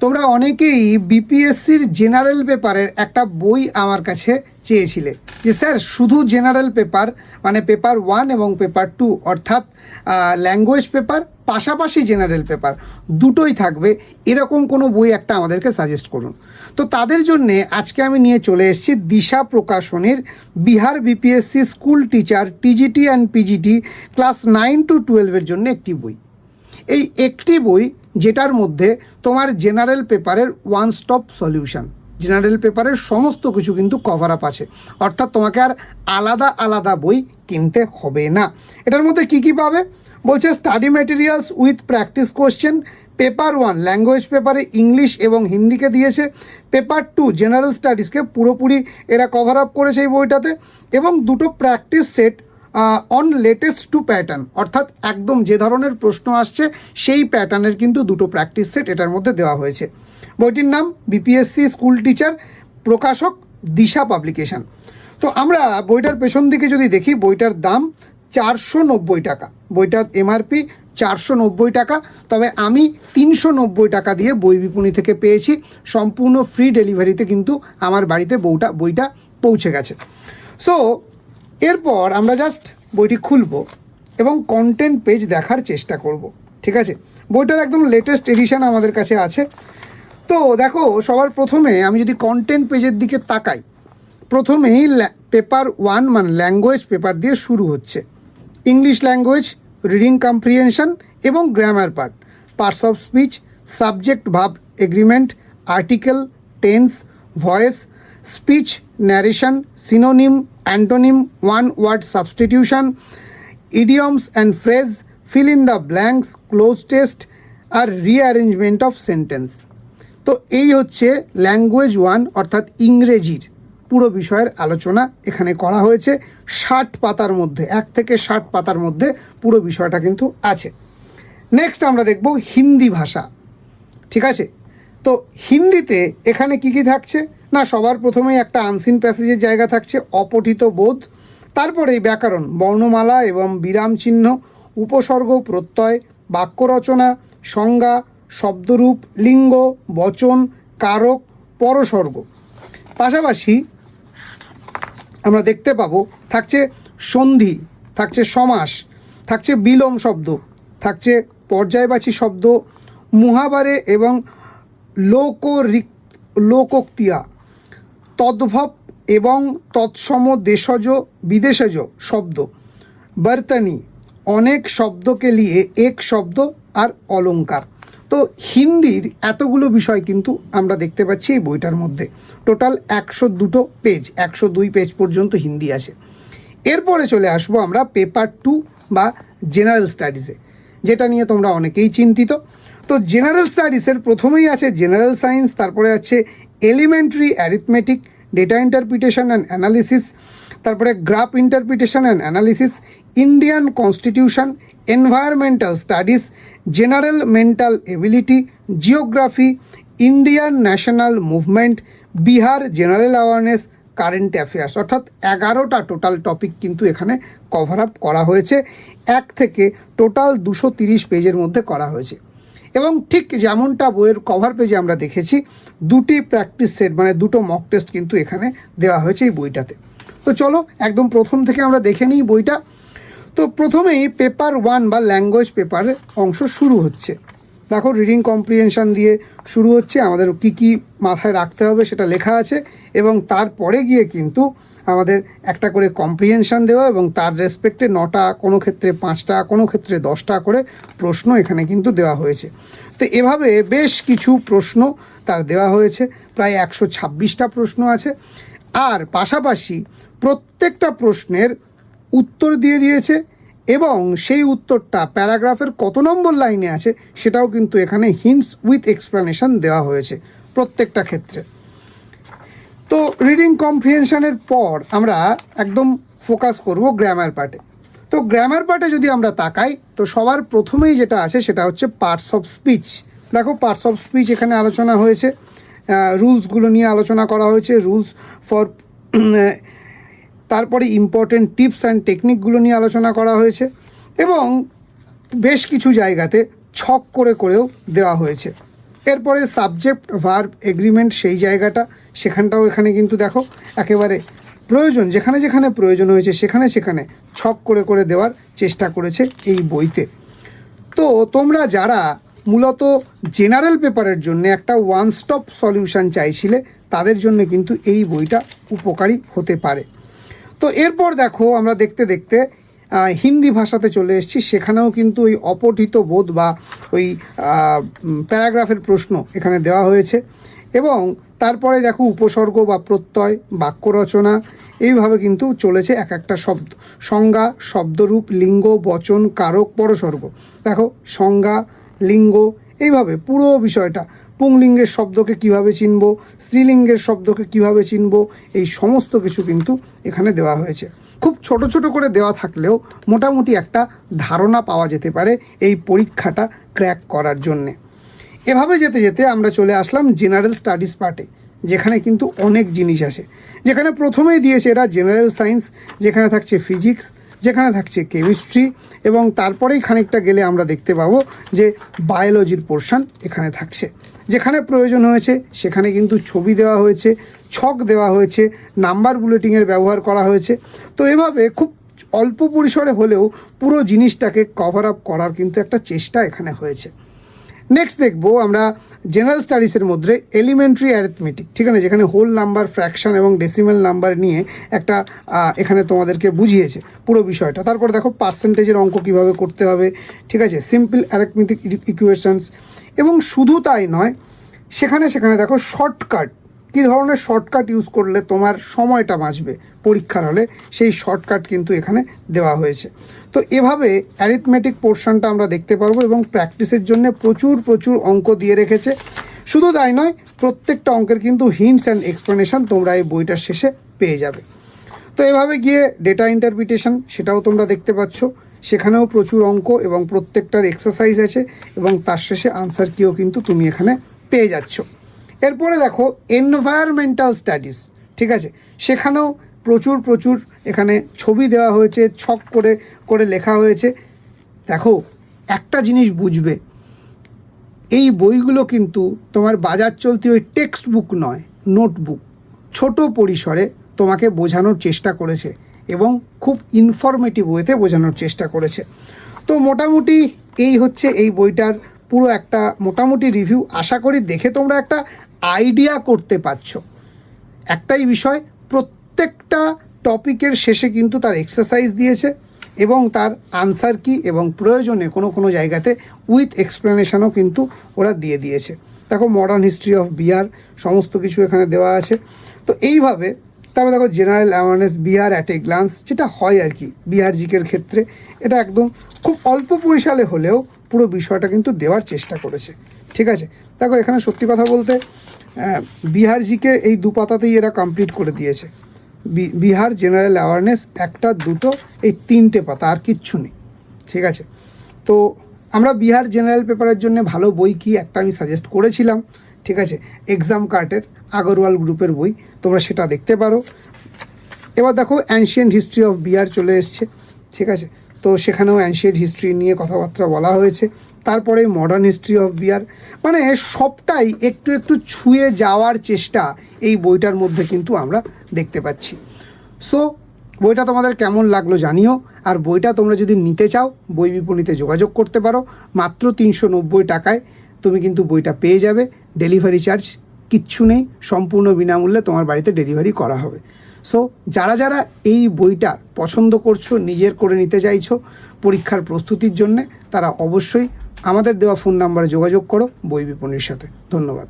তোমরা অনেকেই বিপিএসসির জেনারেল পেপারের একটা বই আমার কাছে চেয়েছিলে যে স্যার শুধু জেনারেল পেপার মানে পেপার 1 এবং পেপার 2 অর্থাৎ ল্যাঙ্গুয়েজ পেপার পাশাপাশি জেনারেল পেপার দুটোই থাকবে, এরকম কোনো বই একটা আমাদেরকে সাজেস্ট করুন। তো তাদের জন্যে আজকে আমি নিয়ে চলে এসেছি দিশা প্রকাশনীর Bihar BPSC school teacher TGT and PGT class 9 to 12-এর জন্য একটি বই। এই একটি বই যেটার মধ্যে তোমার জেনারেল পেপারের ওয়ান স্টপ সলিউশন, জেনারেল পেপারের সমস্ত কিছু কিন্তু কভার আপ আছে, অর্থাৎ তোমাকে আর আলাদা আলাদা বই কিনতে হবে না। এটার মধ্যে কি কি পাবে বলছে, study materials with practice question. Paper 1 language পেপারে ইংলিশ এবং হিন্দিকে দিয়েছে। পেপার 2 জেনারেল স্টাডিজকে পুরোপুরি এরা কভার আপ করেছে এই বইটাতে, এবং দুটো practice set on latest to pattern, অর্থাৎ একদম যে ধরনের প্রশ্ন আসছে সেই প্যাটার্নের কিন্তু দুটো প্র্যাকটিস সেট এটার মধ্যে দেওয়া হয়েছে। বইটির নাম বিপিএসসি স্কুল টিচার, প্রকাশক দিশা পাবলিকেশন। তো আমরা বইটার পেছন দিকে যদি দেখি, বইটার দাম 490 টাকা, বইটার এমআরপি 490 টাকা, তবে আমি 390 টাকা দিয়ে বই বিপণী থেকে পেয়েছি, সম্পূর্ণ ফ্রি ডেলিভারিতে কিন্তু আমার বাড়িতে বইটা পৌঁছে গেছে। সো এরপর আমরা জাস্ট বইটি খুলব এবং কন্টেন্ট পেজ দেখার চেষ্টা করব, ঠিক আছে। বইটার একদম লেটেস্ট এডিশন আমাদের কাছে আছে। তো দেখো, সবার প্রথমে আমি যদি কন্টেন্ট পেজের দিকে তাকাই, প্রথমেই পেপার 1 মানে ল্যাঙ্গুয়েজ পেপার দিয়ে শুরু হচ্ছে। ইংলিশ ল্যাঙ্গুয়েজ, রিডিং কম্প্রিহেনশন এবং grammar part, parts of speech, subject verb agreement, article, tense, voice, speech, narration, synonym, antonym, one word substitution, idioms and phrase, fill in the blanks, cloze test আর rearrangement of sentence. তো এই হচ্ছে language 1 অর্থাৎ ইংরেজির পুরো বিষয়ের আলোচনা এখানে করা হয়েছে। 60 পাতার মধ্যে, 1 থেকে 60 পাতার মধ্যে পুরো বিষয়টা কিন্তু আছে। নেক্সট আমরা দেখব হিন্দি ভাষা, ঠিক আছে। তো হিন্দিতে এখানে কি কি থাকছে না, সবার প্রথমেই একটা আনসিন প্যাসেজের জায়গা থাকছে, অপঠিত বোধ, তারপরেই ব্যাকরণ, বর্ণমালা এবং বিরাম চিহ্ন, উপসর্গ, প্রত্যয়, বাক্য রচনা, সংজ্ঞা, শব্দরূপ, লিঙ্গ, বচন, কারক, পরসর্গ। পাশাপাশি আমরা দেখতে পাবো থাকছে সন্ধি, থাকছে সমাস, থাকছে বিলোম শব্দ, থাকছে পর্যায়বাচী শব্দ, মুহাবারে এবং লোকোক্তিয়া, তদ্ভব এবং তৎসম দেশজ বিদেশজ শব্দ, বর্তনী, অনেক শব্দকে নিয়ে এক শব্দ আর অলঙ্কার। তো হিন্দির এতগুলো বিষয় কিন্তু আমরা দেখতে পাচ্ছি এই বইটার মধ্যে। টোটাল 102 পেজ, 102 পেজ পর্যন্ত হিন্দি আছে। এরপরে চলে আসবো আমরা পেপার 2 বা জেনারেল স্টাডিজে, যেটা নিয়ে তোমরা অনেকেই চিন্তিত। তো জেনারেল স্টাডিজের প্রথমেই আছে জেনারেল সায়েন্স, তারপরে আছে elementary arithmetic, data interpretation and analysis, তারপরে graph interpretation and analysis, Indian constitution, environmental studies, general mental ability, geography, Indian national movement, Bihar general awareness, current affairs. অর্থাৎ 11টা টোটাল টপিক কিন্তু এখানে কভার আপ করা হয়েছে, 1 থেকে টোটাল 230 পেজের মধ্যে করা হয়েছে। এবং ঠিক যেমনটা বইয়ের কভার পেজে আমরা দেখেছি, 2টি প্র্যাকটিস সেট মানে 2টো মক টেস্ট কিন্তু এখানে দেওয়া হয়েছে এই বইটাতে। তো চলো একদম প্রথম থেকে আমরা দেখে নিই বইটা। তো প্রথমেই পেপার 1 বা ল্যাঙ্গুয়েজ পেপারের অংশ শুরু হচ্ছে। দেখো, রিডিং কম্প্রিহেনশন দিয়ে শুরু হচ্ছে, আমাদের কি কি মাথায় রাখতে হবে সেটা লেখা আছে, এবং তারপরে গিয়ে কিন্তু আমাদের একটা করে কম্প্রিহেনশন দেওয়া এবং তার রেসপেক্টে 9টা, কোনো ক্ষেত্রে 5টা, কোনো ক্ষেত্রে 10টা করে প্রশ্ন এখানে কিন্তু দেওয়া হয়েছে। তো এভাবে বেশ কিছু প্রশ্ন তার দেওয়া হয়েছে, প্রায় 126টা প্রশ্ন আছে। আর পাশাপাশি প্রত্যেকটা প্রশ্নের উত্তর দিয়ে দিয়েছে, এবং সেই উত্তরটা প্যারাগ্রাফের কত নম্বর লাইনে আছে সেটাও কিন্তু এখানে হিন্টস উইথ এক্সপ্লানেশন দেওয়া হয়েছে প্রত্যেকটা ক্ষেত্রে। তো রিডিং কম্প্রিহেনশনের পর আমরা একদম ফোকাস করব গ্রামার পার্টে। তো গ্রামার পার্টে যদি আমরা তাকাই, তো সবার প্রথমেই যেটা আছে সেটা হচ্ছে পার্টস অফ স্পিচ। দেখো, পার্টস অফ স্পিচ এখানে আলোচনা হয়েছে, রুলসগুলো নিয়ে আলোচনা করা হয়েছে, রুলস ফর, তারপরে ইম্পর্টেন্ট টিপস অ্যান্ড টেকনিকগুলো নিয়ে আলোচনা করা হয়েছে, এবং বেশ কিছু জায়গাতে ছক করেও দেওয়া হয়েছে। এরপরে সাবজেক্ট ভার্ব এগ্রিমেন্ট সেই জায়গাটা, সেখানটাও এখানে কিন্তু দেখো একেবারে প্রয়োজন, যেখানে যেখানে প্রয়োজন হয়েছে সেখানে সেখানে ছক করে করে দেওয়ার চেষ্টা করেছে এই বইতে। তো তোমরা যারা মূলত জেনারেল পেপারের জন্য একটা ওয়ান স্টপ সলিউশন চাইছিলে তাদের জন্য কিন্তু এই বইটা উপকারী হতে পারে। তো এরপর দেখো আমরা দেখতে দেখতে হিন্দি ভাষাতে চলে এসেছি, সেখানেও কিন্তু ওই অপঠিত বোধ বা ওই প্যারাগ্রাফের প্রশ্ন এখানে দেওয়া হয়েছে। এবং তারপরে দেখো উপসর্গ বা প্রত্যয়, বাক্য রচনা, এইভাবে কিন্তু চলেছে এক একটা শব্দ, সংজ্ঞা, শব্দরূপ, লিঙ্গ, বচন, কারক, পরসর্গ। দেখো সংজ্ঞা, লিঙ্গ, এইভাবে পুরো বিষয়টা, পুংলিঙ্গের শব্দকে কিভাবে চিনব, স্ত্রীলিঙ্গের শব্দকে কিভাবে চিনব, এই সমস্ত কিছু কিন্তু এখানে দেওয়া হয়েছে। খুব ছোট ছোট করে দেওয়া থাকলেও মোটামুটি একটা ধারণা পাওয়া যেতে পারে এই পরীক্ষাটা ক্র্যাক করার জন্যে। এভাবে যেতে যেতে আমরা চলে আসলাম জেনারেল স্টাডিজ পার্টে, যেখানে কিন্তু অনেক জিনিস আছে। যেখানে প্রথমেই দিয়েছে এরা জেনারেল সায়েন্স, যেখানে থাকছে ফিজিক্স, যেখানে থাকছে কেমিস্ট্রি, এবং তারপরেই খানিকটা গেলে আমরা দেখতে পাবো যে বায়োলজির পোর্শন এখানে থাকছে। যেখানে প্রয়োজন হয়েছে সেখানে কিন্তু ছবি দেওয়া হয়েছে, ছক দেওয়া হয়েছে, নাম্বার বুলেটিংয়ের ব্যবহার করা হয়েছে। তো এভাবে খুব অল্প পরিসরে হলেও পুরো জিনিসটাকে কভার আপ করার কিন্তু একটা চেষ্টা এখানে হয়েছে। নেক্সট দেখবো আমরা জেনারেল স্টাডিজের মধ্যে এলিমেন্টারি অ্যারিথমেটিক, ঠিক আছে, যেখানে হোল নাম্বার, ফ্র্যাকশন এবং ডেসিমেল নাম্বার নিয়ে একটা এখানে তোমাদেরকে বুঝিয়েছে পুরো বিষয়টা। তারপর দেখো পার্সেন্টেজের অঙ্ক কীভাবে করতে হবে, ঠিক আছে, সিম্পল অ্যারিথমেটিক ইকুয়েশনস। এবং শুধু তাই নয়, সেখানে সেখানে দেখো শর্টকাট, কী ধরনের শর্টকাট ইউজ করলে তোমার সময়টা বাঁচবে পরীক্ষার হলে, সেই শর্টকাট কিন্তু এখানে দেওয়া হয়েছে। তো এভাবে অ্যারিথমেটিক পোর্শনটা আমরা দেখতে পারবো, এবং প্র্যাকটিসের জন্য প্রচুর প্রচুর অঙ্ক দিয়ে রেখেছে। শুধু তাই নয়, প্রত্যেকটা অঙ্কের কিন্তু হিন্টস অ্যান্ড এক্সপ্লেনেশন তোমরা এই বইটার শেষে পেয়ে যাবে। তো এভাবে গিয়ে ডেটা ইন্টারপ্রিটেশন, সেটাও তোমরা দেখতে পাচ্ছ, সেখানেও প্রচুর অঙ্ক এবং প্রত্যেকটার এক্সারসাইজ আছে, এবং তার শেষে আনসার কিও কিন্তু তুমি এখানে পেয়ে যাচ্ছ। এরপরে দেখো এনভায়রনমেন্টাল স্টাডিজ, ঠিক আছে, সেখানেও প্রচুর প্রচুর এখানে ছবি দেওয়া হয়েছে, ছক করে করে লেখা হয়েছে। দেখো একটা জিনিস বুঝবে, এই বইগুলো কিন্তু তোমার বাজার চলতি ওই টেক্সট বুক নয়, নোটবুক। ছোট পরিসরে তোমাকে বোঝানোর চেষ্টা করেছে এবং খুব ইনফরমেটিভ ওয়েতে বোঝানোর চেষ্টা করেছে। তো মোটামুটি এই হচ্ছে এই বইটার পুরো একটা মোটামুটি রিভিউ। আশা করি দেখে তোমরা একটা আইডিয়া করতে পারছো। একটাই বিষয়, প্রত্যেকটা টপিকের শেষে কিন্তু তার এক্সারসাইজ দিয়েছে এবং তার আনসার কি, এবং প্রয়োজনে কোনো কোনো জায়গাতে উইথ এক্সপ্লেনেশনও কিন্তু ওরা দিয়ে দিয়েছে। দেখো মডার্ন হিস্ট্রি অফ বিহার, সমস্ত কিছু এখানে দেওয়া আছে। তো এইভাবে তারপরে দেখো general awareness, Bihar at a glance, যেটা হয় আর কি বিহার জিকের ক্ষেত্রে, এটা একদম খুব অল্প পরিসরে হলেও পুরো বিষয়টা কিন্তু দেওয়ার চেষ্টা করেছে, ঠিক আছে। দেখো এখানে সত্যি কথা বলতে বিহার জিকে এই 2 পাতাতেই এরা কমপ্লিট করে দিয়েছে। বিহার জেনারেল অ্যাওয়ারনেস 1টা 2টো, এই 3টে পাতা, আর কিচ্ছু নেই, ঠিক আছে। তো আমরা বিহার জেনারেল পেপারের জন্য ভালো বই কি একটা আমি সাজেস্ট করেছিলাম, ঠিক আছে, এক্সাম কার্টের আগরওয়াল গ্রুপের বই, তোমরা সেটা দেখতে পারো। এবার দেখো অ্যানশিয়েন্ট হিস্ট্রি অফ বিহার চলে এসছে, ঠিক আছে। তো সেখানেও অ্যানশিয়েন্ট হিস্ট্রি নিয়ে কথাবার্তা বলা হয়েছে। তারপরে মডার্ন হিস্ট্রি অফ বিহার, মানে সবটাই একটু একটু ছুঁয়ে যাওয়ার চেষ্টা এই বইটার মধ্যে কিন্তু আমরা দেখতে পাচ্ছি। সো বইটা তোমাদের কেমন লাগলো জানিও। আর বইটা তোমরা যদি নিতে চাও বই বিপণীতে যোগাযোগ করতে পারো। মাত্র 390 টাকায় তুমি কিন্তু বইটা পেয়ে যাবে। ডেলিভারি চার্জ কিচ্ছু নেই, সম্পূর্ণ বিনামূল্যে তোমার বাড়িতে ডেলিভারি করা হবে। সো যারা যারা এই বইটা পছন্দ করছো, নিজের করে নিতে চাইছো পরীক্ষার প্রস্তুতির জন্যে, তারা অবশ্যই আমাদের দেওয়া ফোন নাম্বারে যোগাযোগ করো বই বিপণীর সাথে। ধন্যবাদ।